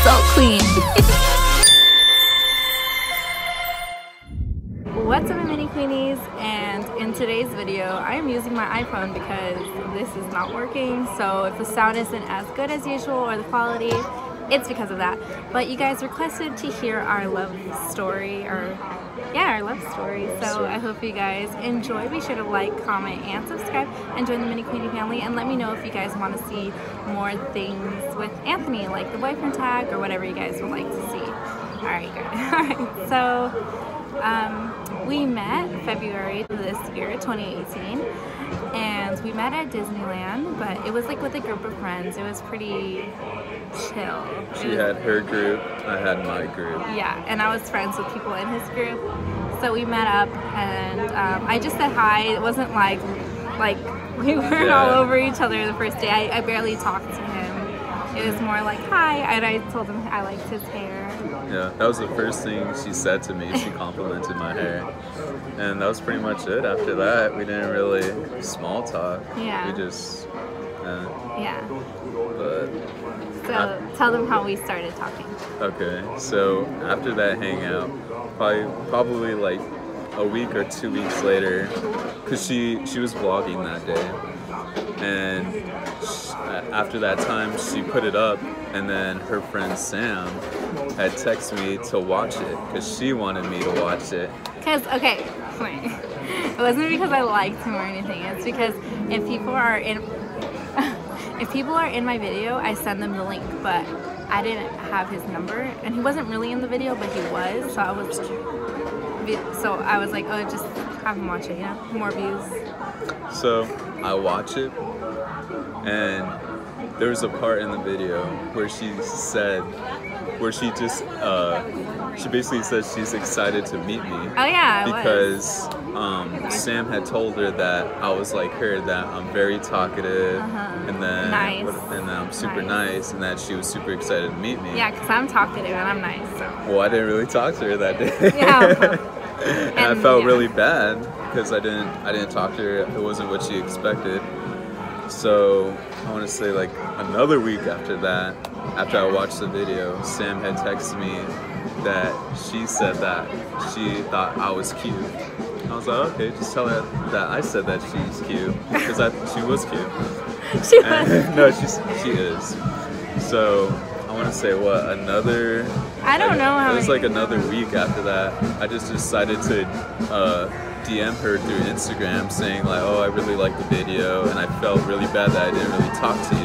so clean. What's up, my mini queenies? And in today's video, I am using my iPhone because this is not working. So if the sound isn't as good as usual or the quality, it's because of that. But you guys requested to hear our love story, our love story. So I hope you guys enjoy. Be sure to like, comment, and subscribe, and join the Mini Queenie family. And let me know if you guys want to see more things with Anthony, like the boyfriend tag or whatever you guys would like to see. All right, good. All right, so we met February this year, 2018, and we met at Disneyland, but it was like with a group of friends. It was pretty chill. She had her group, I had my group. Yeah, and I was friends with people in his group. So we met up, and I just said hi. It wasn't like we weren't all over each other the first day. I barely talked to him. It was more like hi, and I told him I liked his hair. Yeah, that was the first thing she said to me. She complimented my hair, and that was pretty much it. After that, we didn't really small talk. Yeah. We just yeah. But so tell them how we started talking. Okay, so after that hangout, probably like a week or 2 weeks later, because she was vlogging that day, and after that time she put it up, and then her friend Sam had texted me to watch it because she wanted me to watch it. Because, okay, wait. It wasn't because I liked him or anything. It's because if people are in my video, I send them the link, but I didn't have his number, and he wasn't really in the video, but he was, so I was like, oh, just have him watch it, you know, more views. So I watch it, and there was a part in the video where she basically said she's excited to meet me. Oh yeah, because Sam had told her that I was like her, that I'm very talkative, and then I'm super nice, and that she was super excited to meet me. Yeah, because I'm talkative and I'm nice. So. Well, I didn't really talk to her that day. Yeah. And I felt really bad because I didn't talk to her. It wasn't what she expected. So I want to say like another week after that, after I watched the video, Sam had texted me that she said that she thought I was cute. I was like, okay, just tell her that I said that she's cute, because she was cute. She was. No, she is. So I want to say another. I don't know how. It was like another week after that. I just decided to DM her through Instagram saying like, oh, I really liked the video, and I felt really bad that I didn't really talk to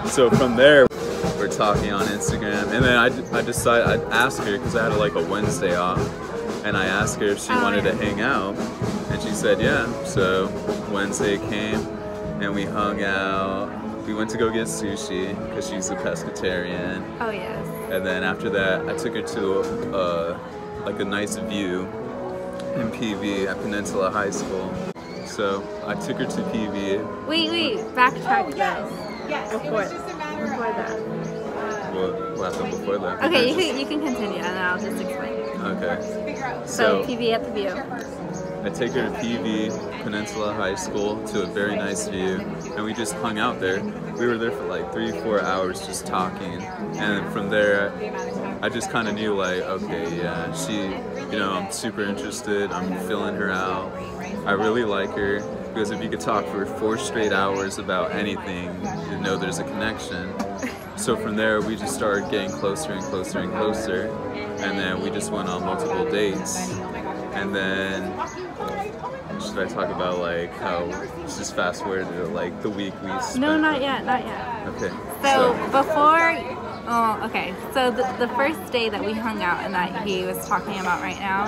you. So from there, we're talking on Instagram, and then I decided I'd ask her, because I had like a Wednesday off, and I asked her if she wanted to hang out, and she said yeah. So Wednesday came, and we hung out. We went to go get sushi because she's a pescatarian. Oh yes. And then after that, I took her to like a nice view in PV at Peninsula High School. So I took her to PV. Wait, backtrack guys. Yes, before that. What happened before that? Okay, you can continue, and I'll just explain. Okay. So PV at the view. I take her to PV, Peninsula High School, to a very nice view, and we just hung out there. We were there for like 3-4 hours just talking, and from there I just kind of knew like, okay, yeah, I'm super interested, I'm feeling her out, I really like her, because if you could talk for 4 straight hours about anything, you know there's a connection. So from there we just started getting closer and closer and closer, and then we just went on multiple dates. And then, should I talk about like how, just fast forward to like the week we spent? No, not yet. Okay. So so the first day that we hung out and that he was talking about right now,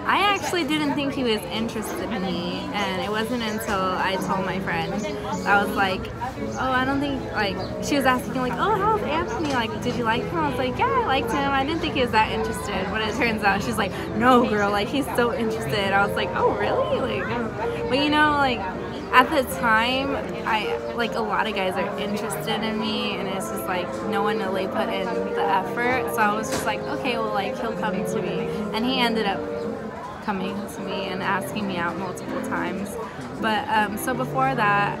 I actually didn't think he was interested in me, and it wasn't until I told my friend, I was like, oh, I don't think, like, she was asking like, oh, how's Anthony, like, did you like him? I was like, yeah, I liked him. I didn't think he was that interested, but it turns out she's like, no girl, like, he's so interested. I was like, oh really? Like, but you know, like, at the time, a lot of guys are interested in me, and it's just like no one really put in the effort, so I was just like, okay, well, like, he'll come to me, and he ended up coming to me and asking me out multiple times. But so before that,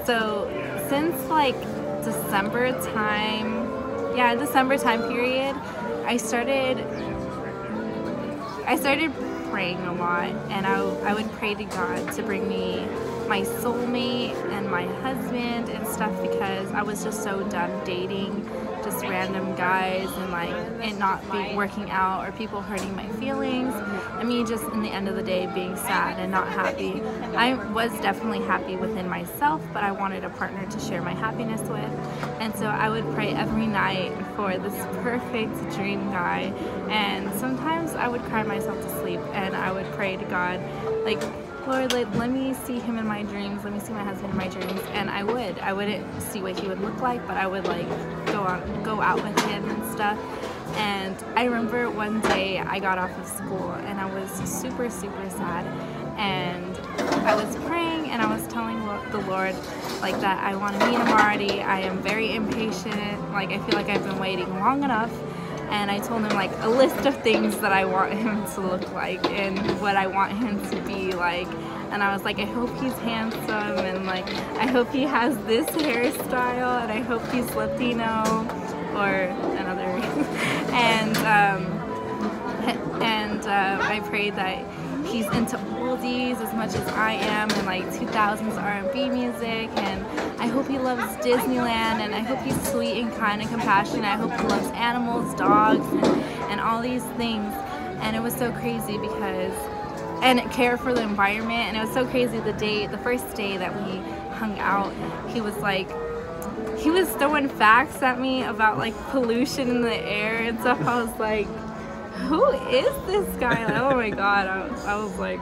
so since like December time, yeah, December time period, I started praying a lot, and I would pray to God to bring me my soulmate and my husband and stuff, because I was just so done dating just random guys and like it not be working out or people hurting my feelings. I mean, just in the end of the day being sad and not happy. I was definitely happy within myself, but I wanted a partner to share my happiness with. And so I would pray every night for this perfect dream guy, and sometimes I would cry myself to sleep and I would pray to God, like, Lord, like, let me see him in my dreams, let me see my husband in my dreams. And I wouldn't see what he would look like, but I would like go out with him and stuff. And I remember one day I got off of school and I was super sad, and I was praying and I was telling the Lord like that I want to meet him already. I am very impatient, like I feel like I've been waiting long enough. And I told him like a list of things that I want him to look like and what I want him to be like. And I was like, I hope he's handsome, and like I hope he has this hairstyle, and I hope he's Latino or another. and I prayed that he's into oldies as much as I am, and like 2000s R&B music, and I hope he loves Disneyland, and I hope he's sweet and kind and compassionate. I hope he loves animals, dogs, and all these things. And it was so crazy because, and care for the environment. And it was so crazy the first day that we hung out, he was throwing facts at me about like pollution in the air and stuff. I was like, who is this guy? Like, oh my God, I was like,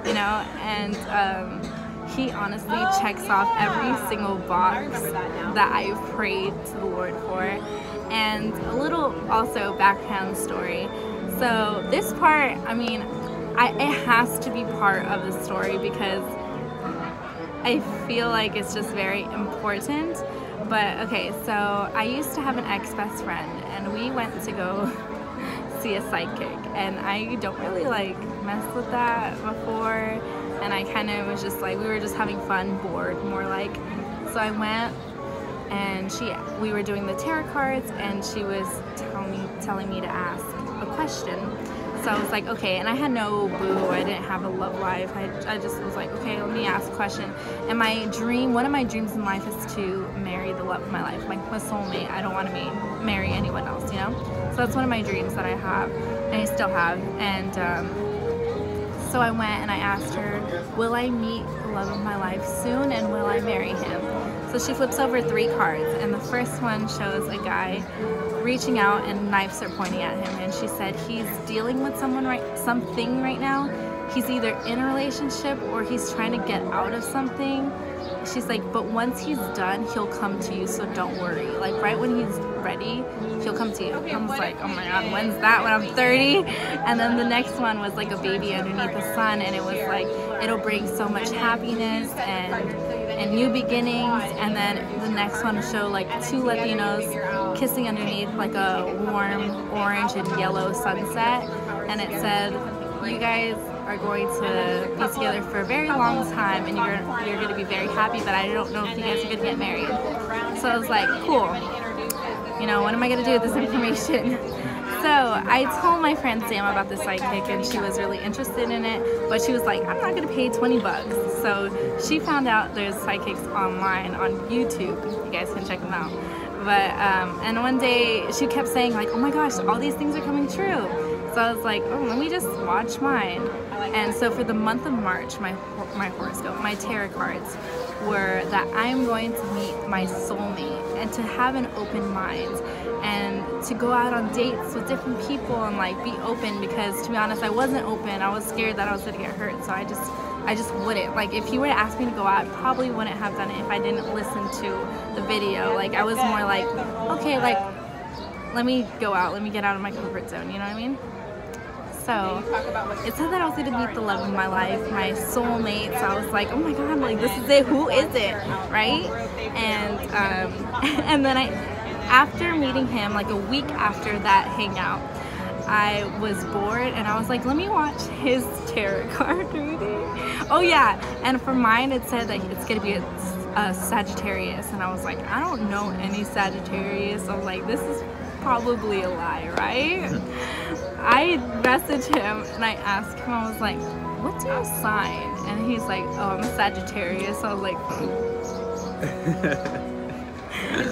you know, and he honestly checks off every single box that I've prayed to the Lord for. And a little also background story. So this part, I mean, it has to be part of the story because I feel like it's just very important. But okay, so I used to have an ex-best friend, and we went to go see a psychic, and I don't really like mess with that before, and I kind of was just like, we were just having fun, bored more like. So I went, and we were doing the tarot cards, and she was telling me to ask a question. So I was like, okay, and I had no boo, I didn't have a love life. I just was like, okay, let me ask a question. And one of my dreams in life is to marry the love of my life, like my soulmate. I don't want to marry anyone else, you know? So that's one of my dreams that I have, and I still have. And so I went and I asked her, will I meet the love of my life soon, and will I marry him? So she flips over 3 cards, and the first one shows a guy reaching out and knives are pointing at him, and she said he's dealing with something right now. He's either in a relationship or he's trying to get out of something. She's like, but once he's done, he'll come to you, so don't worry. Like right when he's ready, he'll come to you. I was like, oh my God, when's that? When I'm 30? And then the next one was like a baby underneath the sun, and it was like, it'll bring so much happiness and new beginnings. And then the next one showed like 2 Latinos kissing underneath like a warm orange and yellow sunset, and it said, you guys are going to be together for a very long time, and you're going to be very happy, but I don't know if you guys are going to get married. So I was like, cool, you know, what am I going to do with this information? So I told my friend Sam about the psychic, and she was really interested in it, but she was like, I'm not going to pay 20 bucks. So she found out there's psychics online on YouTube. You guys can check them out. But and one day she kept saying like, oh my gosh, all these things are coming true. So I was like, oh, let me just watch mine. And so for the month of March, my horoscope, my tarot cards were that I'm going to meet my soulmate, and to have an open mind, and to go out on dates with different people and like be open, because to be honest, I wasn't open. I was scared that I was going to get hurt, so I just wouldn't. Like if you were to ask me to go out, I probably wouldn't have done it if I didn't listen to the video. Like I was more like, okay, like let me go out, let me get out of my comfort zone, you know what I mean? So it said that I was going to meet the love of my life, my soulmate. So I was like, oh my God, like this is it, who is it, right? And and then after meeting him, like a week after that hangout, I was bored, and I was like, let me watch his tarot card reading. Oh yeah, and for mine it said that it's going to be a Sagittarius, and I was like, I don't know any Sagittarius. I was like, this is probably a lie, right? I messaged him and I asked him, I was like, what's your sign? And he's like, oh, I'm a Sagittarius. So I was like,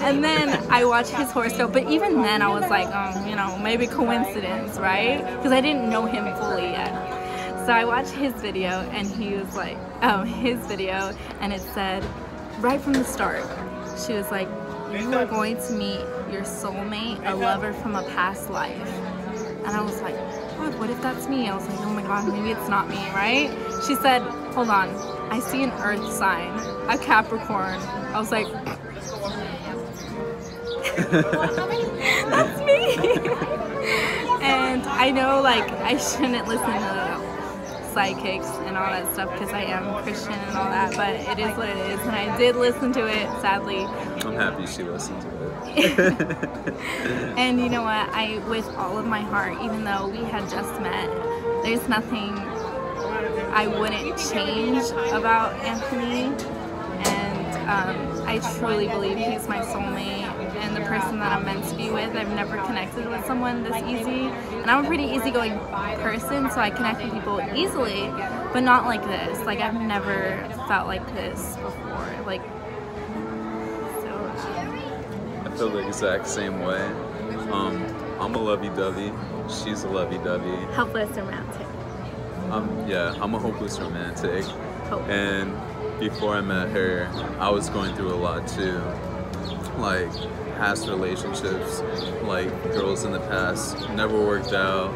and then I watched his horoscope, but even then I was like, you know, maybe coincidence, right? Because I didn't know him fully yet. So I watched his video, and he was like, his video, and it said, right from the start, she was like, you are going to meet your soulmate, a lover from a past life. And I was like, God, what if that's me? I was like, oh my God, maybe it's not me, right? She said, hold on, I see an earth sign, a Capricorn. I was like, that's me. And I know, like, I shouldn't listen to psychics and all that stuff because I am Christian and all that, but it is what it is, and I did listen to it, sadly. I'm happy she listened to it. And you know what, with all of my heart, even though we had just met, there's nothing I wouldn't change about Anthony, and I truly believe he's my soulmate and the person that I'm meant to be with. I've never connected with someone this easy, and I'm a pretty easygoing person, so I connect with people easily, but not like this. Like, I've never felt like this before. Like, so I feel the exact same way. I'm a lovey-dovey. She's a lovey-dovey. helpless romantic. Yeah, I'm a hopeless romantic. Hope. And before I met her, I was going through a lot too. Like, past relationships, like girls in the past never worked out.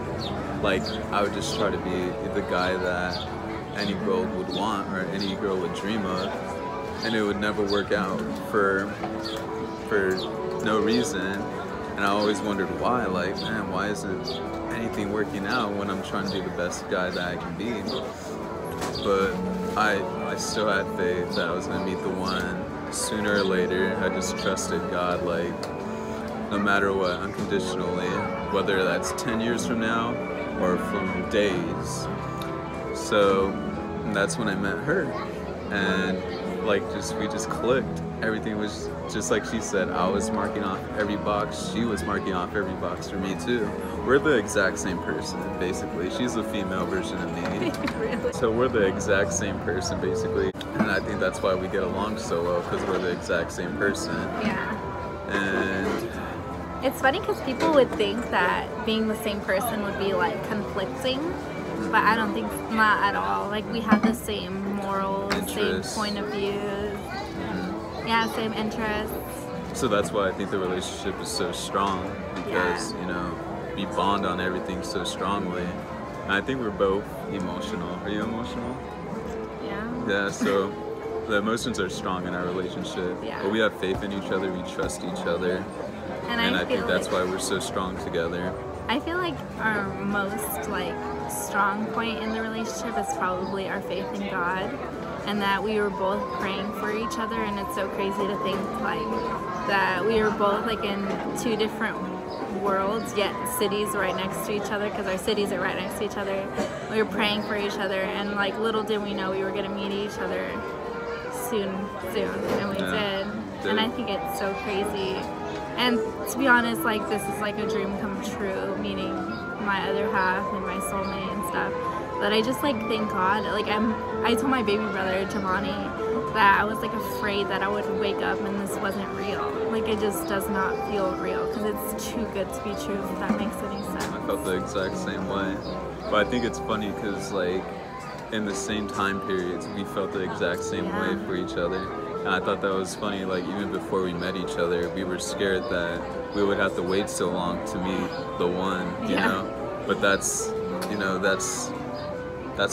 Like, I would just try to be the guy that any girl would want or any girl would dream of, and it would never work out for no reason. And I always wondered why. Like, man, why isn't anything working out when I'm trying to be the best guy that I can be? But I still had faith that I was gonna meet the one. Sooner or later, I just trusted God, like, no matter what, unconditionally, whether that's 10 years from now or from days. So that's when I met her, and like, we just clicked. Everything was just like she said. I was marking off every box. She was marking off every box for me too. We're the exact same person, basically. She's a female version of me. Really? So we're the exact same person, basically. And I think that's why we get along so well, because we're the exact same person. Yeah. And It's funny because people would think that being the same person would be like conflicting, but I don't think, not at all. Like, we have the same morals, Interests. same point of views, yeah, same interests. so that's why I think the relationship is so strong, because, you know, we bond on everything so strongly. And I think we're both emotional. Are you emotional? Yeah. Yeah, so the emotions are strong in our relationship. Yeah. But we have faith in each other, we trust each other. And I think that's why we're so strong together. I feel like our most like strong point in the relationship is probably our faith in God, and that we were both praying for each other. And it's so crazy to think like that we were both like in two different worlds, yet cities right next to each other, because our cities are right next to each other. We were praying for each other, and like, little did we know we were gonna meet each other soon, and we did. And I think it's so crazy. And to be honest, like, this is like a dream come true, meeting my other half and my soulmate and stuff. But I just like thank God. Like, I told my baby brother Giovanni that I was like afraid that I would wake up and this wasn't real. Like, it just does not feel real, because it's too good to be true, if that makes any sense. I felt the exact same way. But I think it's funny because, like, in the same time periods, we felt the exact same way for each other. And I thought that was funny. Like, even before we met each other, we were scared that we would have to wait so long to meet the one, you know? But that's, you know, that's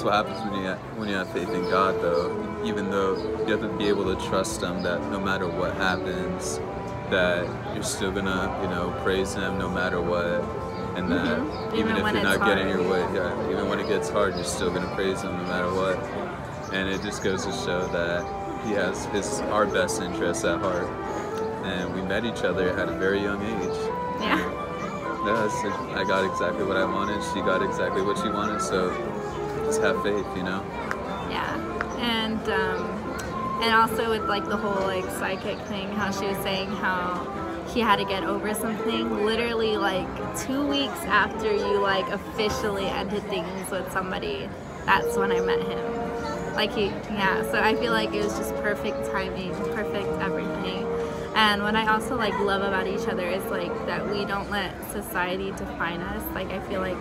what happens when you have faith in God, though. Even though you have to be able to trust Him, that no matter what happens, that you're still gonna, you know, praise Him no matter what. And that even if you're not getting your way, even when it gets hard, you're still gonna praise Him no matter what. And it just goes to show that He has our best interests at heart. And we met each other at a very young age. Yeah, so I got exactly what I wanted. She got exactly what she wanted. So just have faith, you know? Yeah. And And also with like the whole like psychic thing, how she was saying how he had to get over something literally like 2 weeks after you like officially ended things with somebody. That's when I met him. Like so I feel like it was just perfect timing, perfect everything. And what I also like love about each other is like that we don't let society define us. Like I feel like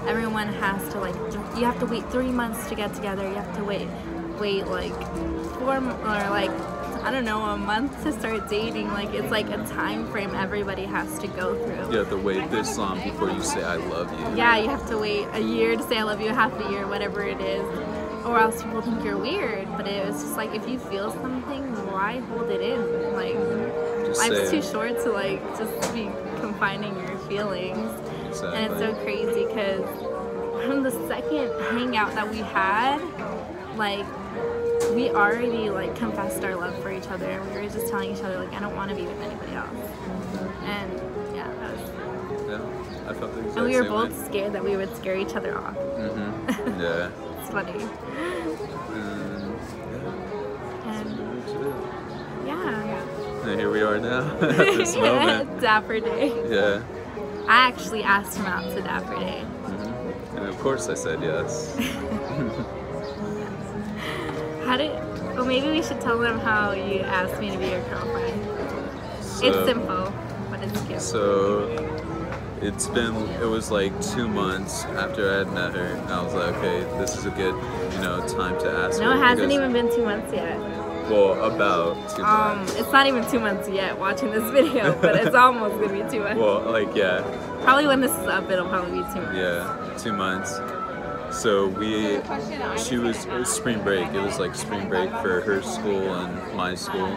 everyone has to like, you have to wait 3 months to get together. You have to wait like 4 or like, I don't know, a month to start dating. Like it's like a time frame everybody has to go through. You have to wait this long before you say I love you. Yeah, you have to wait a year to say I love you, half a year, whatever it is. Or else people think you're weird. But it was just like, if you feel something, why hold it in? Like, life's too short to like just be confining your feelings. Exactly. And it's so crazy because from the second hangout that we had, like we already like confessed our love for each other, and we were just telling each other like, I don't want to be with anybody else. And yeah, that was. Yeah, I felt the exact and we were same both way. scared that we would scare each other off. Yeah. It's funny. And here we are now at this moment. Dapper Day. Yeah. I actually asked him out to Dapper Day. And of course I said yes. Well, maybe we should tell them how you asked me to be your girlfriend. So, it's simple, but it's cute. So it was like 2 months after I had met her, and I was like, okay, this is a good, time to ask her. No, it hasn't even been 2 months yet. Well, about 2 months. It's not even 2 months yet watching this video, but it's almost gonna be 2 months. Well, like, yeah. Probably when this is up, it'll probably be 2 months. Yeah, 2 months. So it was spring break. It was like spring break for her school and my school.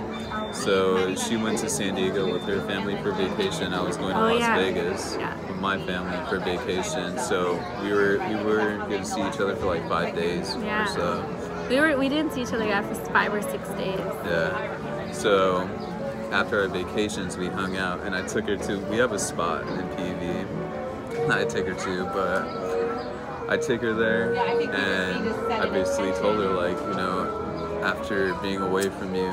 So she went to San Diego with her family for vacation. I was going to Las Vegas with my family for vacation. So we were going to see each other for like 5 days or so. We didn't see each other for 5 or 6 days. Yeah. So after our vacations, we hung out, and I took her to. We have a spot in PV. I take her to, but I take her there, and I basically told her, like, after being away from you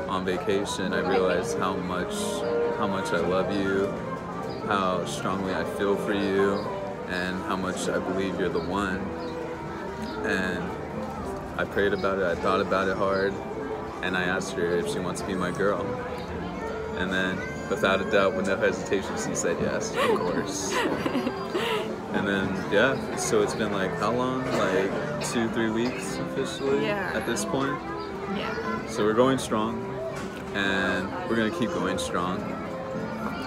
on vacation, I realized how much I love you, how strongly I feel for you, and how much I believe you're the one. And I prayed about it, I thought about it hard, and I asked her if she wants to be my girl. And then, without a doubt, with no hesitation, she said yes, of course. And then, so it's been like, how long? Like 2-3 weeks officially at this point? Yeah. So we're going strong, and we're gonna keep going strong.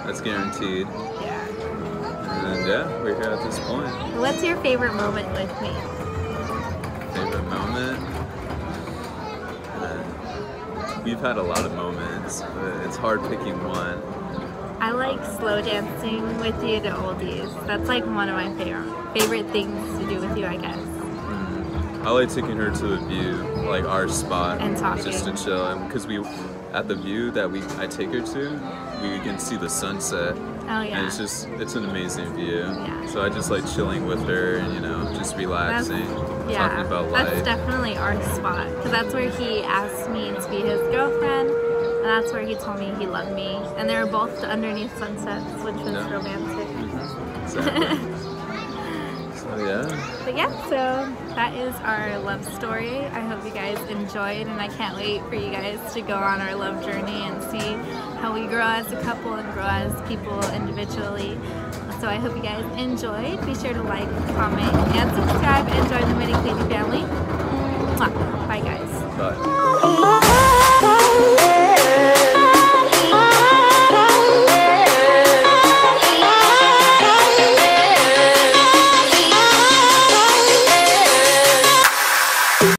That's guaranteed. Yeah. And we're here at this point. What's your favorite moment with me? Favorite moment? We've had a lot of moments, but it's hard picking one. I like slow dancing with you to oldies. That's like one of my favorite things to do with you, I guess. I like taking her to the View, like our spot, and talking. Just to chill. And because at the View that I take her to, we can see the sunset. Oh yeah. And it's an amazing view. Yeah. So I just like chilling with her and just relaxing, talking about life. That's definitely our spot, because that's where he asked me to be his girlfriend, and that's where he told me he loved me. And they were both underneath sunsets, which was romantic. Exactly. So that is our love story. I hope you guys enjoyed, and I can't wait for you guys to go on our love journey and see how we grow as a couple and grow as people individually. So I hope you guys enjoyed. Be sure to like, comment, and subscribe, and join the Mini Queenie family. Mwah. Bye guys. Bye.